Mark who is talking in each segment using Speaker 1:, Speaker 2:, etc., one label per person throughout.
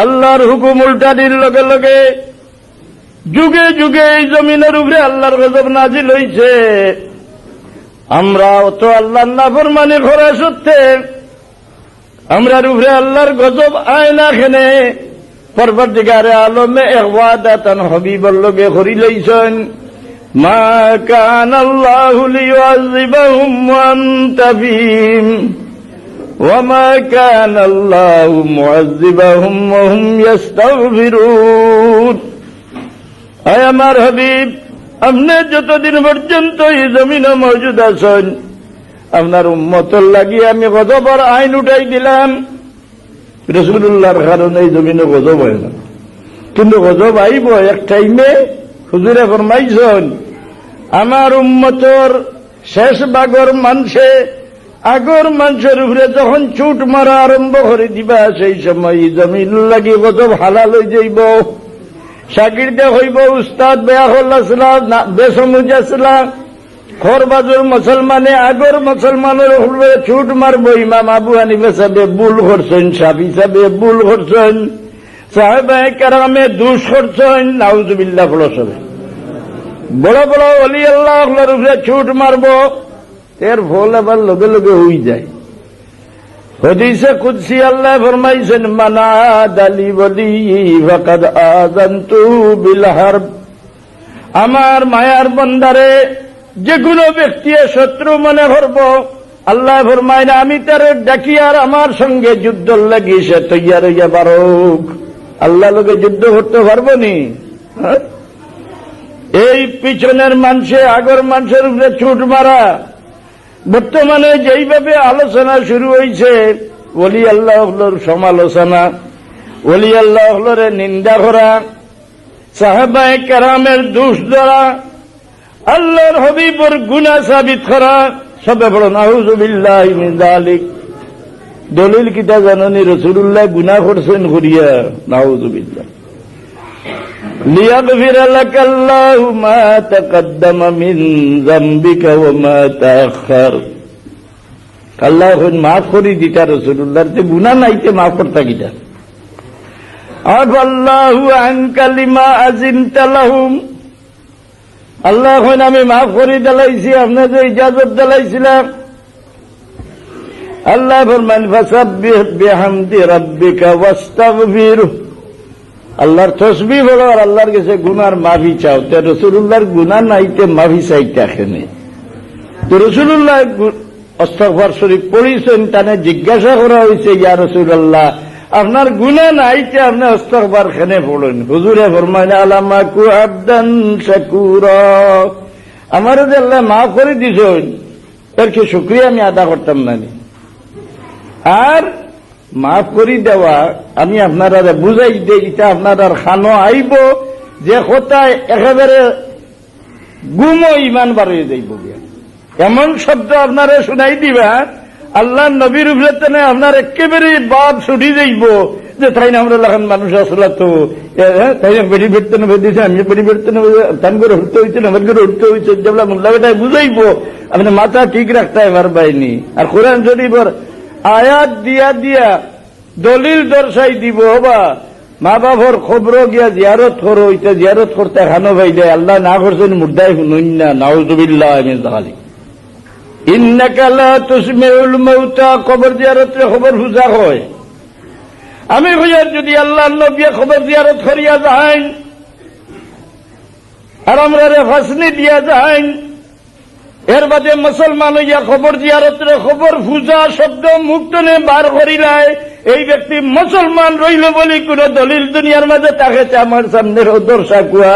Speaker 1: আল্লাহর হুকুম উল্টানির লগে লগে যুগে যুগে এই জমিনের উপরে আল্লাহর গজব নাজিল হইছে। আমরা তো আল্লাহর নাফরমানি করা সত্ত্বে আমরার উপরে আল্লাহর গজব আয় না খেনে পরবর্তীকারে আলমে ইবাদাতান হাবিবর লগে করি লইছেন। মা কানা আল্লাহু লিয়ুযিবাহুম ওয়া আনতা ফীহিম ওয়া মা কানা আল্লাহু মুযিবাহুম ওয়া হুম ইস্তাগফিরুন। আয় আমার হাবিব, আপনি যতদিন পর্যন্ত এই জমিনে মওজুদ আছেন আপনার উম্মতের লাগি আমি গজবের আইন উঠাই দিলাম। রাসূলুল্লাহর কারণে এই জমিনে গজব হয় না, কিন্তু গজব আইব এক টাইমে। হুজুরে ফরমাইছেন আমার উম্মতের শেষ ভাগর মানুষে আগর মানুষের উপরে যখন চুট মারা আরম্ভ করে দিবা সেই সময় এই জমিন লাগি গজব হালাল হয়ে যাইব। শাগির্দে হইব উস্তাদ বেয়াহুল আসলাম বেসমুজ আসলাম খরবাজুর মুসলমানে আগর মুসলমানের উপরে ছুট মারবো। ইমাম আবু হানিফা সাহেব ভুল করছেন, শাফি সাহেব ভুল করছেন, সাহাবায়ে কেরামে দুষ করছেন, নাউজুবিল্লাহ ফলসবে বড় বড় ওলি আল্লাহর উপরে ছুট মারবো, এর ফল আবার লগে লগে হয়ে যায়। হাদিসে কুদসি আল্লাহ ফরমাইছেন মান আদালি ওয়ালি ফাকাদ আযানতু বিল হারব। আমার মায়ার বান্দারে যে কোনো ব্যক্তি শত্রু মনে করব, আল্লাহ ফরমায় না আমি তার ডাকি আর আমার সঙ্গে যুদ্ধ লাগি সে তৈয়ার হইয়া পারুক। আল্লাহ লোকে যুদ্ধ করতে পারবো নি? এই পিছনের মানুষে আগর মানুষের উপরে ছুট মারা, বর্তমানে যেইভাবে আলোচনা শুরু হয়েছে ওলি আল্লাহর সমালোচনা, ওলি আল্লাহর নিন্দা করা, সাহাবায়ে কেরামের দোষ ধরা, আল্লাহর হাবিবর গুনাহ সাবিত করা, সবে বড় নাউজুবিল্লাহি মিন যালিক। দলিল কিতা জানেন? রাসূলুল্লাহ গুনাহ করছেন করিয়া, নাউজুবিল্লাহ। লিয়াগফিরা লাকাল্লাহু মা তাকাদ্দামা মিন যামবিকা ওয়া মা তাআখার। আল্লাহ মাফ করি দিতা রাসূলুল্লাহর যে গুনাহ নাইতে মাফ করতা কিটা। আফাল্লাহু আনকা লিমা আযিনতা লাহুম। আল্লাহ আমি মাফ করে দিলাইছি, আপনি যে ইজাজত দিলাইছিলাম। আল্লাহ ফরমান ফাসাব্বিহ বিহামদি রাব্বিকা ওয়াস্তাগফিরহু। আল্লাহর তসবিহ বলো আর আল্লাহর কাছে গুনার মাফি চাও। তে রাসূলুল্লাহর গুনাহ নাইতে মাফি চাইতে এখানে তো রাসূলুল্লাহ ইস্তিগফার শরীফ পড়িছেন, তানে জিজ্ঞাসা করা হয়েছে ইয়া রাসূলুল্লাহ আপনার গুনাহ নাইতে আপনি ইস্তিগফার কেন পড়েন? হুজুরে ফরমায় আলামা কু আবদান শাকুরা। আমার যে আল্লাহ মাফ করে দিছেন এর কি শুকরিয়া আমি আদা করতাম না? আর মাফ করি দেওয়া আমি আপনারা বুঝাই দিই, এটা আপনারা খানো আইব যে কোথায় একেবারে গুমো ইমান বাড়িয়ে যাইব। এমন শব্দ আপনারা শুনাই দিবা আল্লাহ নবীর উপরে তেনে আপনার একেবারে বাদ ছুটি যাইব যে তাই না আমরা লাখান মানুষ আসলা তো তাই বেড়ি বেড়তে নেবে দিয়েছে, আমি বেড়ি বেড়তে নেবে তান করে উঠতে হয়েছে, আমার করে উঠতে হয়েছে, যেগুলা মোল্লাটাই বুঝাইব আপনি মাথা ঠিক রাখতে এবার পাইনি। আর কোরআন শরীফের আয়াত দিয়া দিয়া দলিল দর্শাই দিব বা মা বাবার খবর গিয়া জিয়ারত করো, এটা জিয়ারত করতে খানো ভাই দেয় আল্লাহ না করছেন মুর্দায় শুনুন না, নাউজুবিল্লাহ মিন যালিক। ইন্নাকা লা তুসমিউল মাউতা, কবর জিয়ারতের খবর বুঝা হয়। আমি হইয়ার যদি আল্লাহর নবী খবর জিয়ারত করিয়া যাইন আর আমরা ফাঁসনি দিয়া যাইন, এর বাদে মুসলমান হইয়া খবর জিয়ারতের খবর পূজা শব্দ মুক্তনে বার করিলাই এই ব্যক্তি মুসলমান রইল বলি কোন দলিল দুনিয়ার মাঝে তাকে আমার সামনে দর্শা কুয়া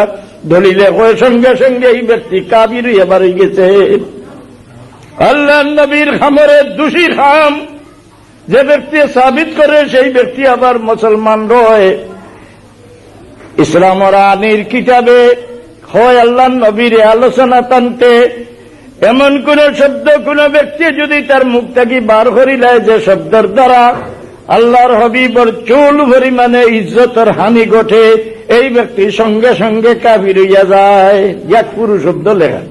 Speaker 1: দলিলে কয় সঙ্গে সঙ্গে এই ব্যক্তি কাবির এবার গেছে। আল্লাহ নবীর খামরে দোষী খাম যে ব্যক্তি সাবিত করে সেই ব্যক্তি আবার মুসলমান রয়। ইসলাম আনির কিতাবে হয় আল্লাহ নবীর আলোচনা টানতে এমন কোন শব্দ কোন ব্যক্তি যদি তার মুখ থেকে বার করিলায় যে শব্দের দ্বারা আল্লাহর হাবিবর চুল পরিমাণে ইজ্জতের হানি ঘটে, এই ব্যক্তি সঙ্গে সঙ্গে কাফির হইয়া যায়। এক পুরু শব্দ লেখা